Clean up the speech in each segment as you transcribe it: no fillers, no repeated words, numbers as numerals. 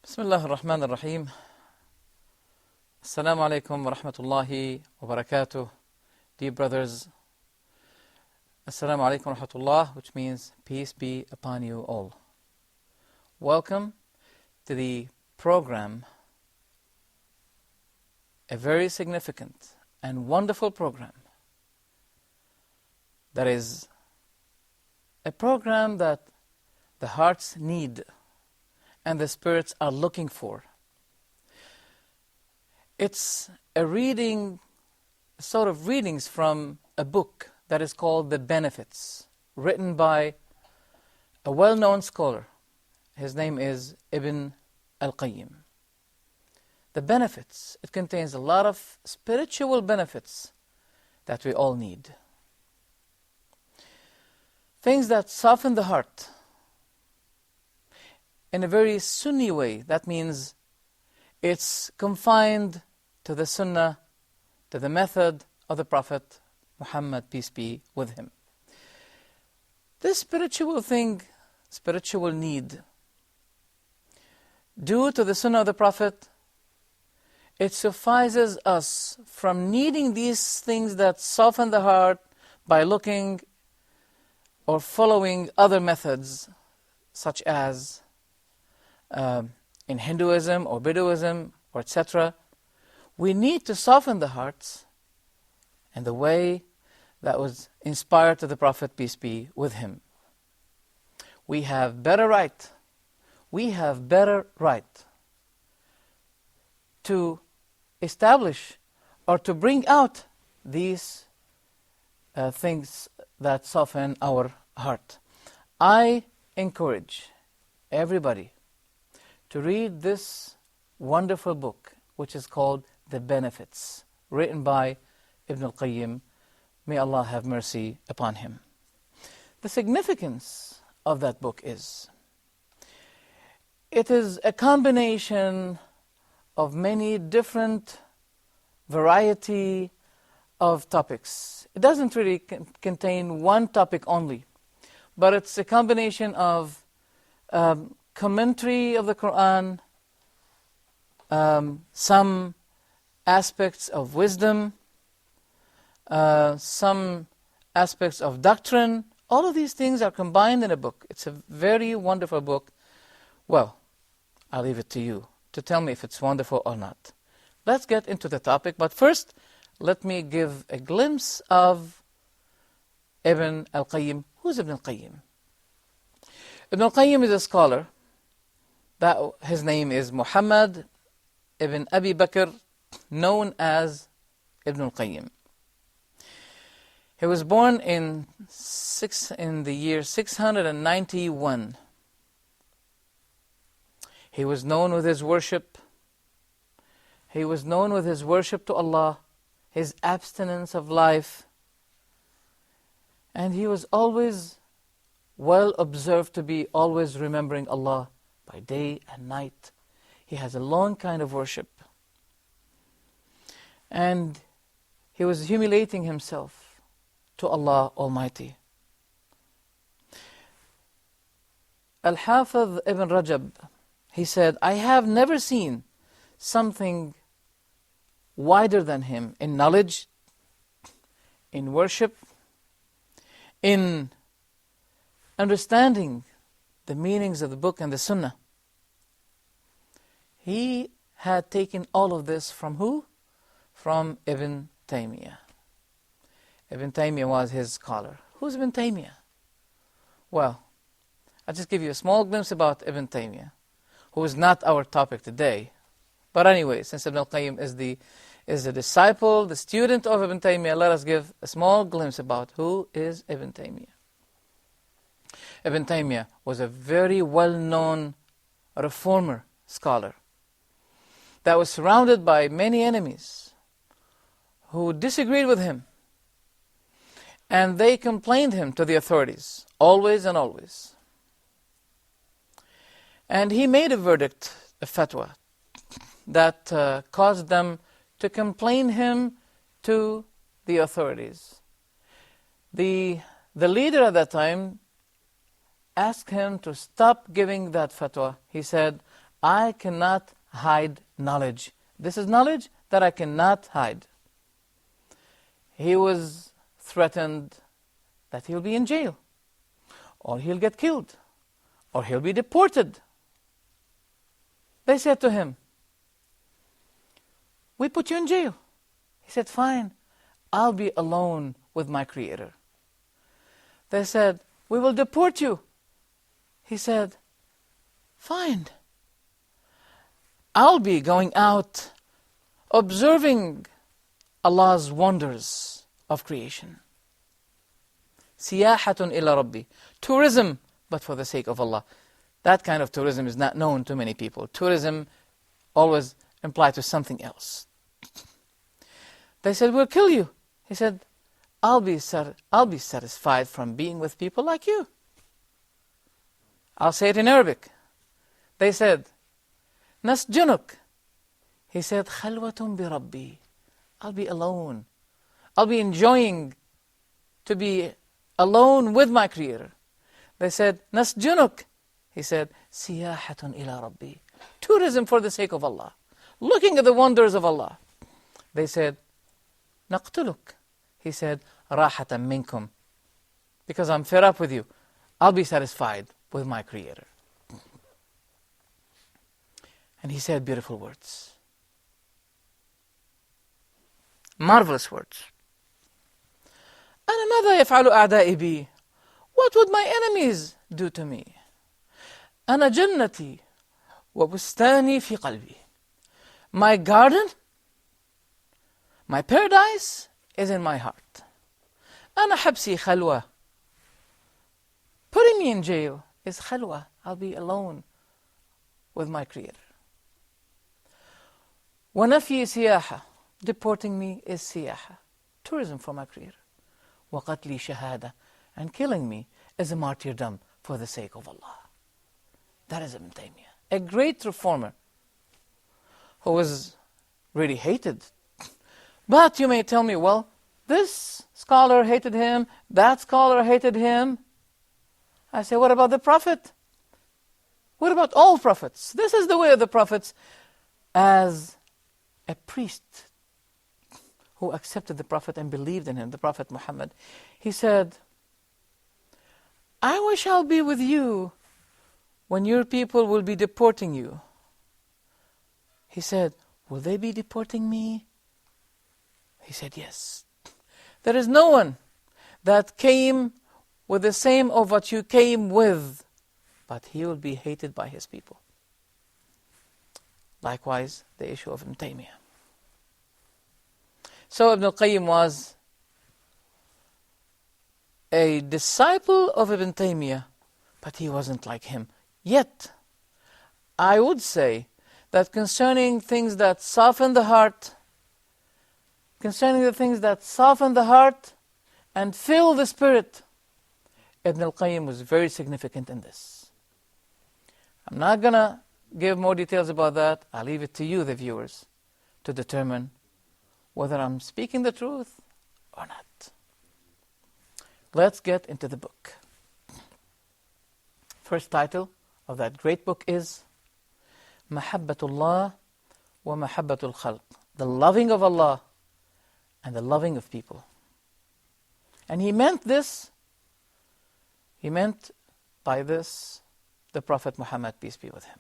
Bismillah ar-Rahman ar-Rahim. Assalamu alaikum wa rahmatullahi wa barakatuh. Dear brothers, Assalamu alaikum wa rahmatullah, which means peace be upon you all. Welcome to the program, a very significant and wonderful program. That is a program that the hearts need and the spirits are looking for. It's a reading, sort of readings from a book that is called The Benefits, written by a well-known scholar. His name is Ibn Al-Qayem. The Benefits, it contains a lot of spiritual benefits that we all need. Things that soften the heart in a very Sunni way. That means it's confined to the Sunnah, to the method of the Prophet Muhammad, peace be with him. This spiritual thing, spiritual need, due to the Sunnah of the Prophet, it suffices us from needing these things that soften the heart by looking or following other methods, such as in Hinduism or Buddhism or etc. We need to soften the hearts in the way that was inspired to the Prophet, peace be with him. We have better right to establish or to bring out these things that soften our heart. I encourage everybody to read this wonderful book, which is called The Benefits, written by Ibn Al-Qayem. May Allah have mercy upon him. The significance of that book is, it is a combination of many different variety of topics. It doesn't really contain one topic only, but it's a combination of commentary of the Quran, some aspects of wisdom, some aspects of doctrine. All of these things are combined in a book. It's a very wonderful book. Well, I'll leave it to you to tell me if it's wonderful or not. Let's get into the topic, but first, let me give a glimpse of Ibn Al-Qayem. Who's Ibn Al-Qayem? Ibn Al-Qayem is a scholar. His name is Muhammad ibn Abi Bakr, known as Ibn Al-Qayem. He was born in the year 691. He was known with his worship. He was known with his worship to Allah, his abstinence of life, and he was always well observed to be always remembering Allah by day and night. He has a long kind of worship. And he was humiliating himself to Allah Almighty. Al-Hafiz Ibn Rajab, he said, I have never seen something wider than him in knowledge, in worship, in understanding the meanings of the book and the Sunnah. He had taken all of this from who? From Ibn Taymiyyah. Ibn Taymiyyah was his scholar. Who's Ibn Taymiyyah? Well, I'll just give you a small glimpse about Ibn Taymiyyah, who is not our topic today. But anyway, since Ibn Al-Qayyim is the disciple, the student of Ibn Taymiyyah, let us give a small glimpse about who is Ibn Taymiyyah. Ibn Taymiyyah was a very well-known reformer scholar that was surrounded by many enemies who disagreed with him, and they complained him to the authorities, always and always. And he made a verdict, a fatwa, that caused them to complain him to the authorities. The leader at that time asked him to stop giving that fatwa. He said, I cannot hide knowledge. This is knowledge that I cannot hide. He was threatened that he'll be in jail, or he'll get killed, or he'll be deported. They said to him, we put you in jail. He said, fine, I'll be alone with my Creator. They said, we will deport you. He said, fine, I'll be going out observing Allah's wonders of creation. Siyahatun ila Rabbi. Tourism, but for the sake of Allah. That kind of tourism is not known to many people. Tourism always implies to something else. They said, we'll kill you. He said, I'll be satisfied from being with people like you. I'll say it in Arabic. They said, Nasjunuk. He said, Khalwatun bi Rabbi. I'll be alone. I'll be enjoying to be alone with my Creator. They said, Nasjunuk. He said, Siyahatun ila Rabbi. Tourism for the sake of Allah. Looking at the wonders of Allah. They said, Naqtuluk. He said, Rahatan minkum. Because I'm fed up with you. I'll be satisfied with my Creator. And he said beautiful words. Marvelous words. أنا ماذا يفعل أعدائي بي? What would my enemies do to me? أنا جنتي وبستاني في قلبي. My garden, my paradise is in my heart. أنا حبسي خلوة. Putting me in jail is khalwa. I'll be alone with my Creator. ونفي سياحة. Deporting me is siyaha. Tourism for my Creator. وقتلي شهادة. And killing me is a martyrdom for the sake of Allah. That is Ibn Taymiyyah, a great reformer who was really hated. But you may tell me, well, this scholar hated him, that scholar hated him. I say, what about the Prophet? What about all prophets? This is the way of the prophets. As a priest who accepted the Prophet and believed in him, the Prophet Muhammad, he said, I wish I'll be with you when your people will be deporting you. He said, will they be deporting me? He said, yes. There is no one that came with the same of what you came with, but he will be hated by his people. Likewise, the issue of Ibn Taymiyyah. So Ibn Al-Qayem was a disciple of Ibn Taymiyyah, but he wasn't like him. Yet, I would say that concerning things that soften the heart, concerning the things that soften the heart and fill the spirit, Ibn Al-Qayyim was very significant in this. I'm not going to give more details about that. I'll leave it to you, the viewers, to determine whether I'm speaking the truth or not. Let's get into the book. First title of that great book is Mahabbatullah wa Mahabbatul Khalq. The loving of Allah and the loving of people. And he meant by this the Prophet Muhammad, peace be with him.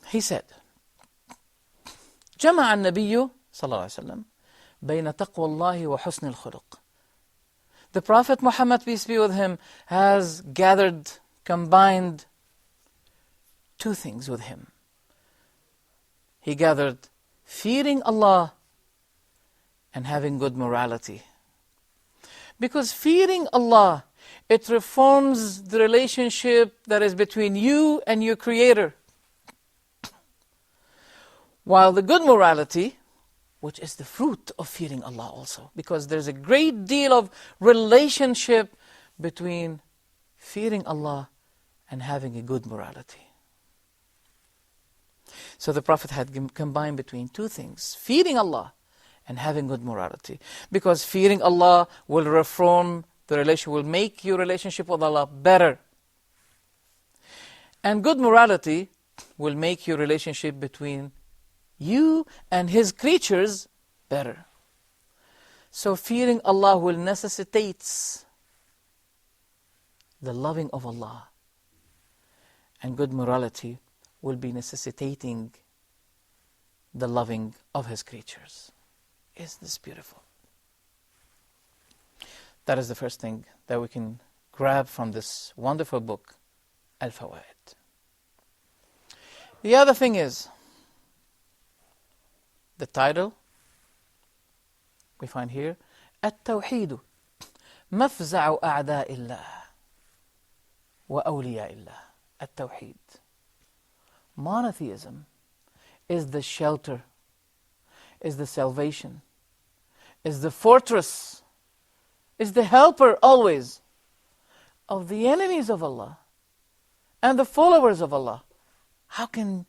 He said, جمع النبي صلى الله عليه وسلم بين تقوى الله وحسن الخلق. The Prophet Muhammad, peace be with him, has combined two things with him. He gathered fearing Allah and having good morality. Because fearing Allah, it reforms the relationship that is between you and your Creator. While the good morality, which is the fruit of fearing Allah also, because there's a great deal of relationship between fearing Allah and having a good morality. So the Prophet had combined between two things, fearing Allah and having good morality. Because fearing Allah will reform the relationship, will make your relationship with Allah better. And good morality will make your relationship between you and His creatures better. So fearing Allah will necessitate the loving of Allah. And good morality will be necessitating the loving of His creatures. Isn't this beautiful? That is the first thing that we can grab from this wonderful book, Al-Fawaid. The other thing is, the title we find here, التوحيد مفزع أعداء الله وأولياء الله. التوحيد. Monotheism is the shelter, is the salvation, is the fortress, is the helper always of the enemies of Allah and the followers of Allah. How can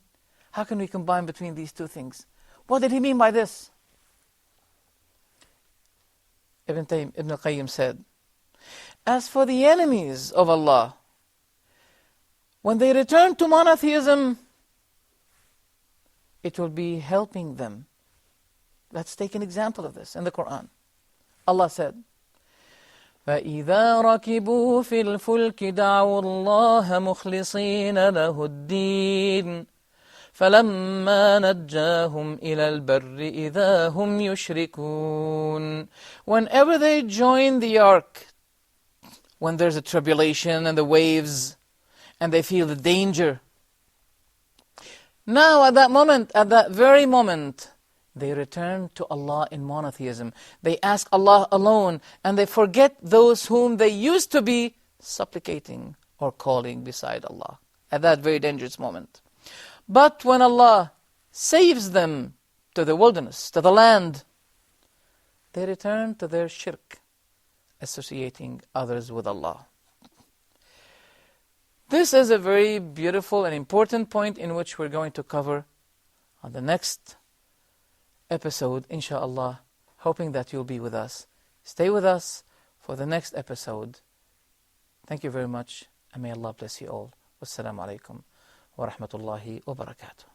we combine between these two things? What did he mean by this? Ibn Al-Qayem said, as for the enemies of Allah, when they return to monotheism, it will be helping them. Let's take an example of this in the Quran. Allah said, فَإِذَا رَكِبُوا فِي الْفُلْكِ دَعَوُا اللَّهَ مُخْلِصِينَ لَهُ الدِّينَ فَلَمَّا نَجَّاهُمْ إِلَى الْبَرِّ إِذَا هُمْ يُشْرِكُونَ. Whenever they join the ark, when there's a tribulation and the waves, and they feel the danger, now at that moment, at that very moment, they return to Allah in monotheism. They ask Allah alone, and they forget those whom they used to be supplicating or calling beside Allah at that very dangerous moment. But when Allah saves them to the wilderness, to the land, they return to their shirk, associating others with Allah. This is a very beautiful and important point in which we're going to cover on the next episode, inshallah, hoping that you'll be with us. Stay with us for the next episode. Thank you very much, and may Allah bless you all. Wassalamu alaikum wa rahmatullahi wa barakatuh.